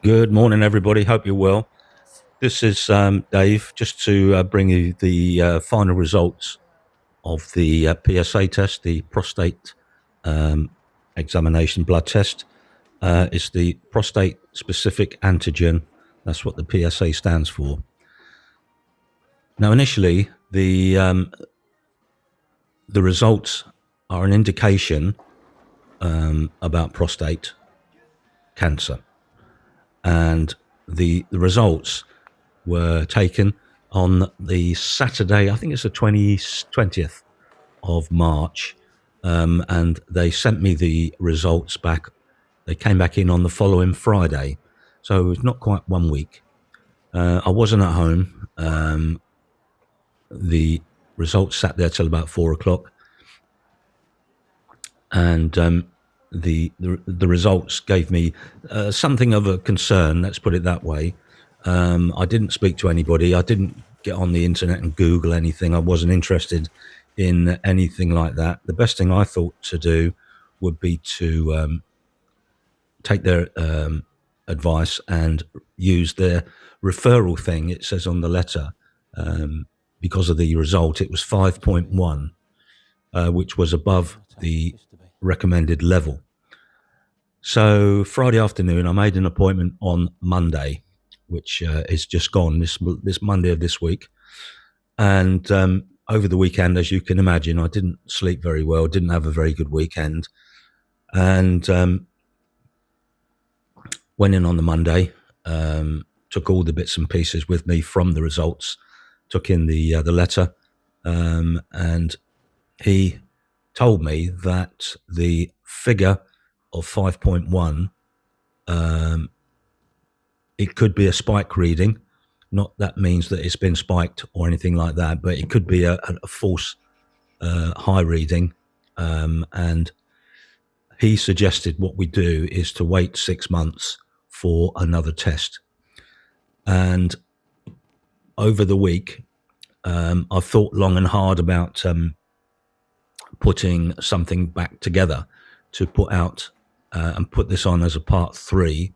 Good morning, everybody. Hope you're well. This is Dave, just to bring you the final results of the PSA test, the prostate um, examination blood test. It's the prostate specific antigen. That's what the PSA stands for. Now, initially, the results are an indication about prostate cancer, and the results were taken on the Saturday, I think it's the 20th of March, and they sent me the results back. They came back in on the following Friday, so it's not quite 1 week. I wasn't at home. The results sat there till about 4 o'clock, and the results gave me something of a concern. Let's put it that way. I didn't speak to anybody. I didn't get on the internet and Google anything. I wasn't interested in anything like that. The best thing I thought to do would be to take their advice and use their referral thing. It says on the letter, because of the result, it was 5.1, which was above the recommended level. So Friday afternoon, I made an appointment on Monday, which is just gone, this Monday of this week. And over the weekend, as you can imagine, I didn't sleep very well, didn't have a very good weekend. And went in on the Monday, took all the bits and pieces with me from the results, took in the letter, and he told me that the figure of 5.1, it could be a spike reading. Not that means that it's been spiked or anything like that, but it could be a false high reading. And he suggested what we do is to wait 6 months for another test. And over the week, I've thought long and hard about putting something back together to put out and put this on as a part 3.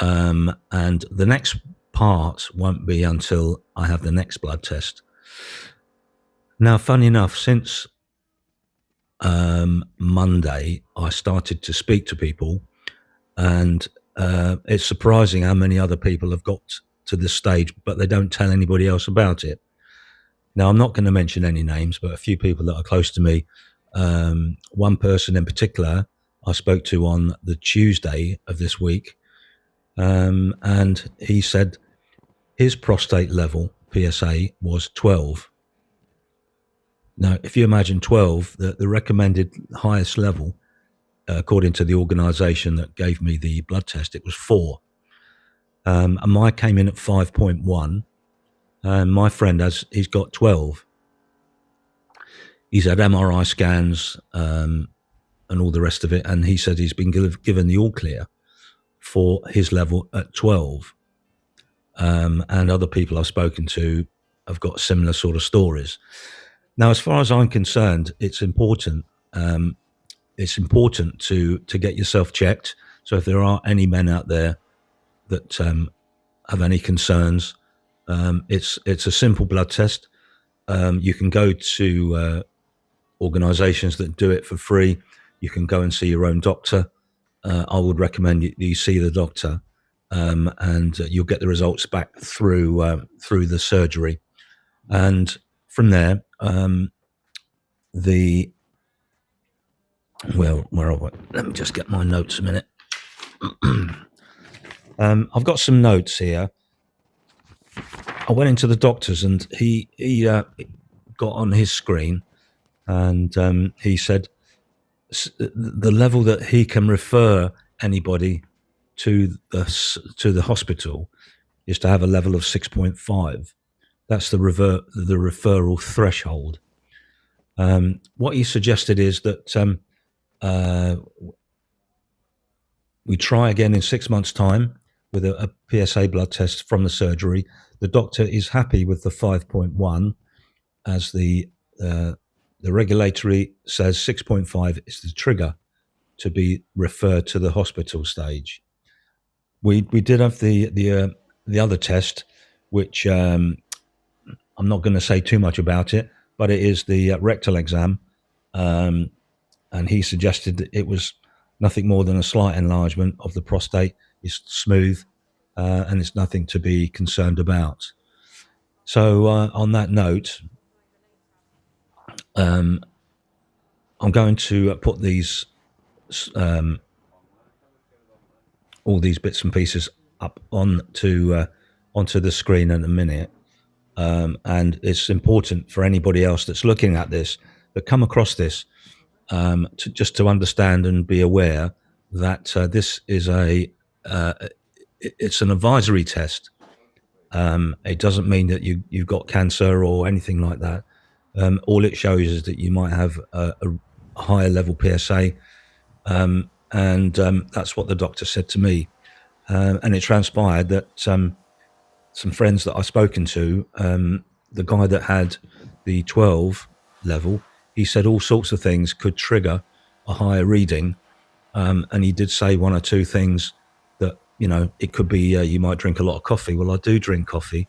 And the next part won't be until I have the next blood test. Now, funny enough, since Monday, I started to speak to people, and it's surprising how many other people have got to this stage, but they don't tell anybody else about it. Now, I'm not going to mention any names, but a few people that are close to me, one person in particular I spoke to on the Tuesday of this week, and he said his prostate level, PSA, was 12. Now, if you imagine 12, the recommended highest level, according to the organisation that gave me the blood test, it was 4. And mine came in at 5.1. And my friend, he's got 12. He's had MRI scans and all the rest of it, and he said he's been given the all clear for his level at 12. And other people I've spoken to have got similar sort of stories. Now, as far as I'm concerned, it's important. It's important to get yourself checked. So if there are any men out there that have any concerns, it's a simple blood test. You can go to organisations that do it for free. You can go and see your own doctor. I would recommend you see the doctor, and you'll get the results back through the surgery. And from there, let me just get my notes a minute. I've got some notes here. I went into the doctor's, and he got on his screen, and he said the level that he can refer anybody to the hospital is to have a level of 6.5. That's the referral threshold. What he suggested is that we try again in 6 months' time with a PSA blood test from the surgery. The doctor is happy with the 5.1, as the regulatory says 6.5 is the trigger to be referred to the hospital stage. We did have the other test, which I'm not going to say too much about it, but it is the rectal exam, and he suggested that it was nothing more than a slight enlargement of the prostate. It's smooth, and it's nothing to be concerned about. So, on that note, I'm going to put these all these bits and pieces up onto the screen in a minute. And it's important for anybody else that's looking at this, that come across this, to understand and be aware that this is it's an advisory test. It doesn't mean that you've got cancer or anything like that. All it shows is that you might have a higher level PSA, and that's what the doctor said to me. And it transpired that some friends that I've spoken to, the guy that had the 12 level, he said all sorts of things could trigger a higher reading. And he did say one or two things that, it could be you might drink a lot of coffee. Well, I do drink coffee,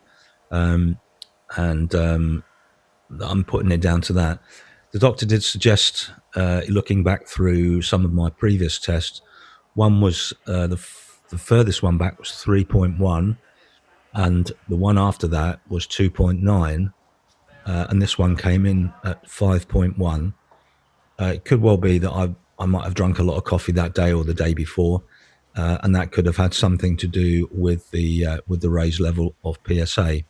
and I'm putting it down to that. The doctor did suggest, looking back through some of my previous tests, one was the furthest one back was 3.1, and the one after that was 2.9, and this one came in at 5.1. It could well be that I might have drunk a lot of coffee that day or the day before, and that could have had something to do with the raised level of PSA.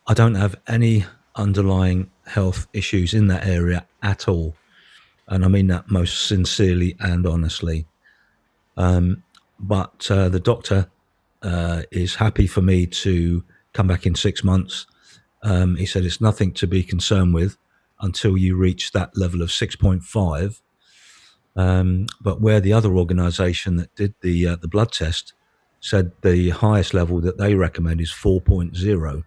I don't have any underlying health issues in that area at all, and I mean that most sincerely and honestly. But the doctor is happy for me to come back in 6 months. He said it's nothing to be concerned with until you reach that level of 6.5. But where the other organisation that did the blood test said the highest level that they recommend is 4.0.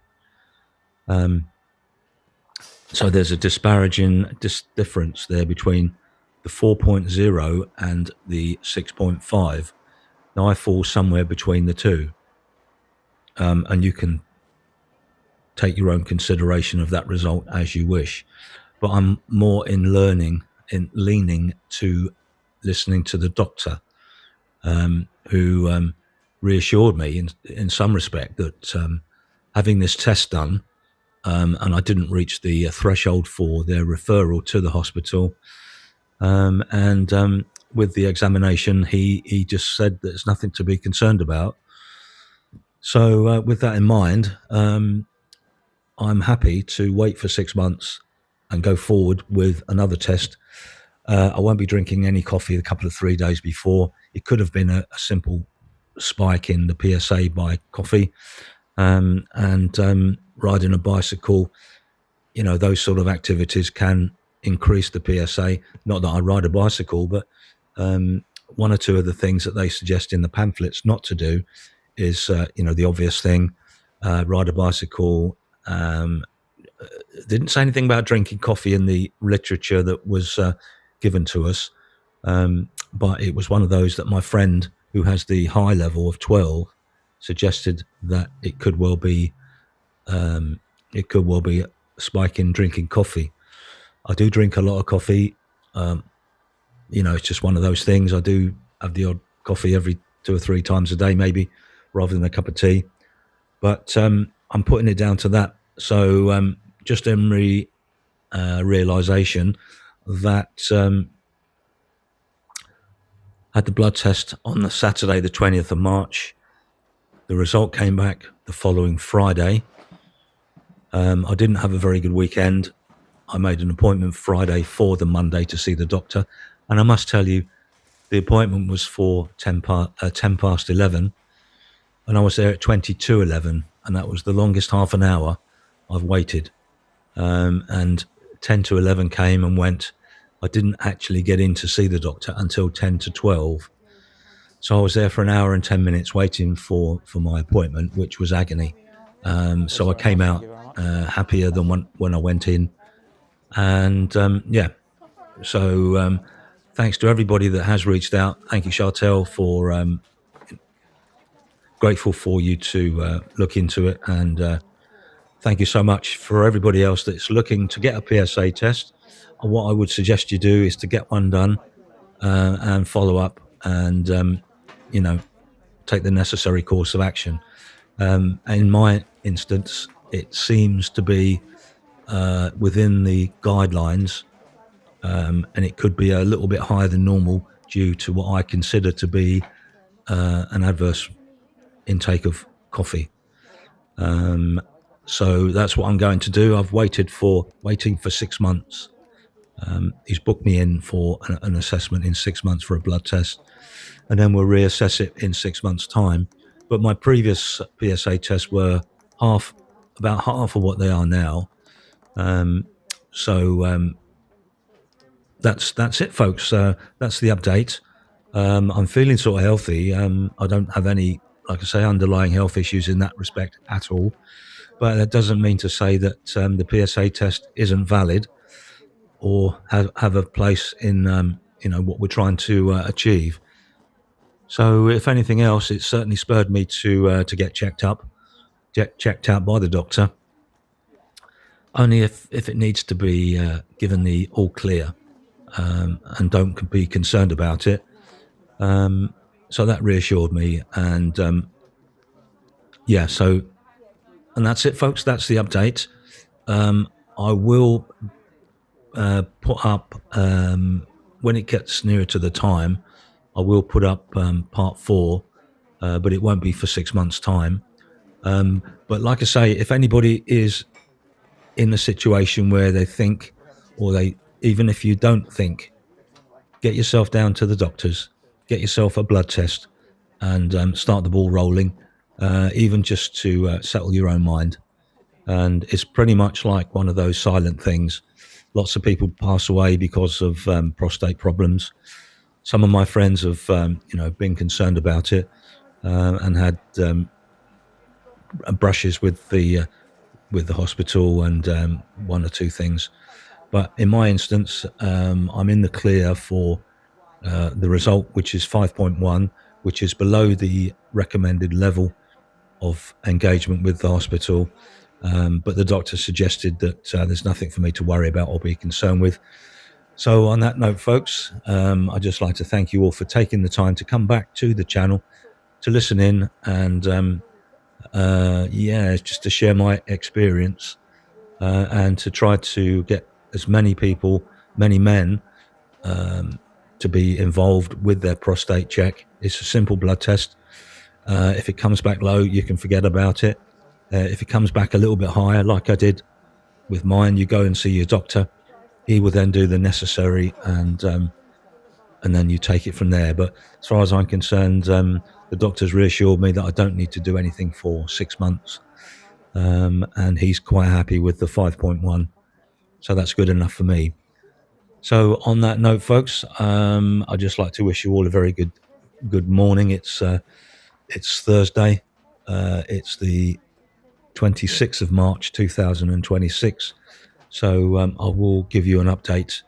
So there's a disparaging difference there between the 4.0 and the 6.5. Now I fall somewhere between the two, and you can take your own consideration of that result as you wish. But I'm more in leaning to listening to the doctor, who reassured me in some respect that having this test done, and I didn't reach the threshold for their referral to the hospital, and with the examination, he just said that there's nothing to be concerned about. So with that in mind, I'm happy to wait for 6 months and go forward with another test. I won't be drinking any coffee a couple of 3 days before. It could have been a simple spike in the PSA by coffee, and riding a bicycle. Those sort of activities can increase the PSA. Not that I ride a bicycle, but one or two of the things that they suggest in the pamphlets not to do is, the obvious thing, ride a bicycle. Didn't say anything about drinking coffee in the literature that was given to us, but it was one of those that my friend who has the high level of 12 suggested that it could well be a spike in drinking coffee. I do drink a lot of coffee. It's just one of those things. I do have the odd coffee every 2 or 3 times a day, maybe, rather than a cup of tea. But I'm putting it down to that. So just in realization that had the blood test on the Saturday, the 20th of March. The result came back the following Friday. I didn't have a very good weekend. I made an appointment Friday for the Monday to see the doctor. And I must tell you, the appointment was for 10 past 11. And I was there at 22:11. And that was the longest half an hour I've waited. And 10 to 11 came and went. I didn't actually get in to see the doctor until 10 to 12. So I was there for an hour and 10 minutes waiting for my appointment, which was agony. So I came out happier than when I went in. And so thanks to everybody that has reached out. Thank you, Chantel, for grateful for you to look into it, and thank you so much for everybody else that's looking to get a PSA test. What I would suggest you do is to get one done and follow up, and take the necessary course of action. In my instance, it seems to be within the guidelines, and it could be a little bit higher than normal due to what I consider to be an adverse intake of coffee. So that's what I'm going to do. I've waiting for 6 months. He's booked me in for an assessment in 6 months for a blood test, and then we'll reassess it in 6 months' time. But my previous PSA tests were about half of what they are now. That's it, folks. That's the update. I'm feeling sort of healthy. I don't have any, like I say, underlying health issues in that respect at all. But that doesn't mean to say that the PSA test isn't valid or have a place in what we're trying to achieve. So, if anything else, it certainly spurred me to get checked out by the doctor. Only if it needs to be given the all clear, and don't be concerned about it. So that reassured me, and and that's it, folks. That's the update. I will put up, when it gets nearer to the time, I will put up part 4, but it won't be for 6 months' time. But like I say, if anybody is in a situation where they think, or even if you don't think, get yourself down to the doctors, get yourself a blood test, and start the ball rolling, even just to settle your own mind. And it's pretty much like one of those silent things. Lots of people pass away because of prostate problems. Some of my friends have, been concerned about it and had brushes with the hospital and 1 or 2 things. But in my instance, I'm in the clear for the result, which is 5.1, which is below the recommended level of engagement with the hospital. But the doctor suggested that there's nothing for me to worry about or be concerned with. So on that note, folks, I'd just like to thank you all for taking the time to come back to the channel, to listen in, and just to share my experience, and to try to get as many people, many men, to be involved with their prostate check. It's a simple blood test. If it comes back low, you can forget about it. If it comes back a little bit higher, like I did with mine, you go and see your doctor. He will then do the necessary, and then you take it from there. But as far as I'm concerned, the doctor's reassured me that I don't need to do anything for 6 months, and he's quite happy with the 5.1. So that's good enough for me. So on that note, folks, I'd just like to wish you all a very good morning. It's Thursday. It's the 26th of March 2026. So I will give you an update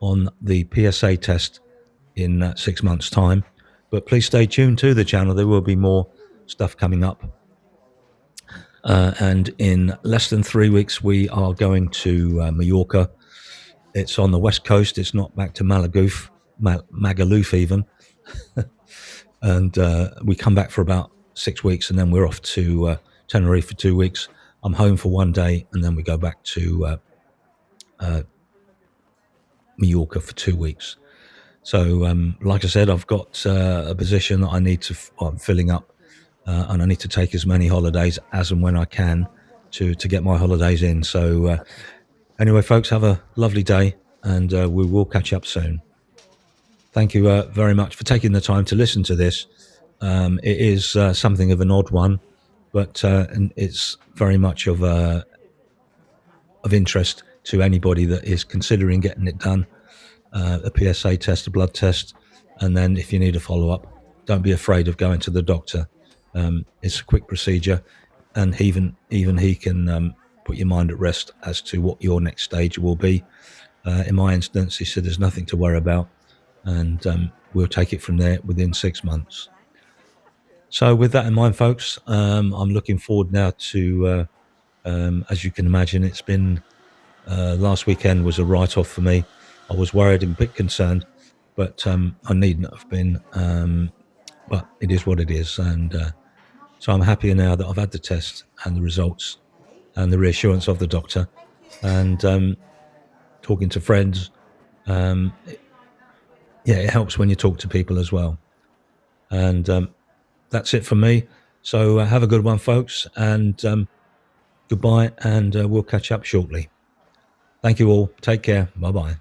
on the PSA test in 6 months' time. But please stay tuned to the channel. There will be more stuff coming up. And in less than 3 weeks, we are going to Mallorca. It's on the west coast. It's not back to Magaluf even. And we come back for about 6 weeks, and then we're off to Tenerife for 2 weeks. I'm home for 1 day, and then we go back to Mallorca for 2 weeks. So, like I said, I've got a position that I need to. I'm filling up, and I need to take as many holidays as and when I can to get my holidays in. So, anyway, folks, have a lovely day, and we will catch up soon. Thank you very much for taking the time to listen to this. It is something of an odd one, but it's very much of interest to anybody that is considering getting it done. A PSA test, a blood test, and then if you need a follow-up, don't be afraid of going to the doctor. It's a quick procedure, and even he can put your mind at rest as to what your next stage will be. In my instance, he said there's nothing to worry about, and we'll take it from there within 6 months. So with that in mind, folks, I'm looking forward now to, as you can imagine, it's been, last weekend was a write-off for me. I was worried and a bit concerned, but I needn't have been. But it is what it is. And so I'm happier now that I've had the test and the results and the reassurance of the doctor. And talking to friends, it helps when you talk to people as well. And that's it for me. So have a good one, folks, and goodbye, and we'll catch up shortly. Thank you all. Take care. Bye-bye.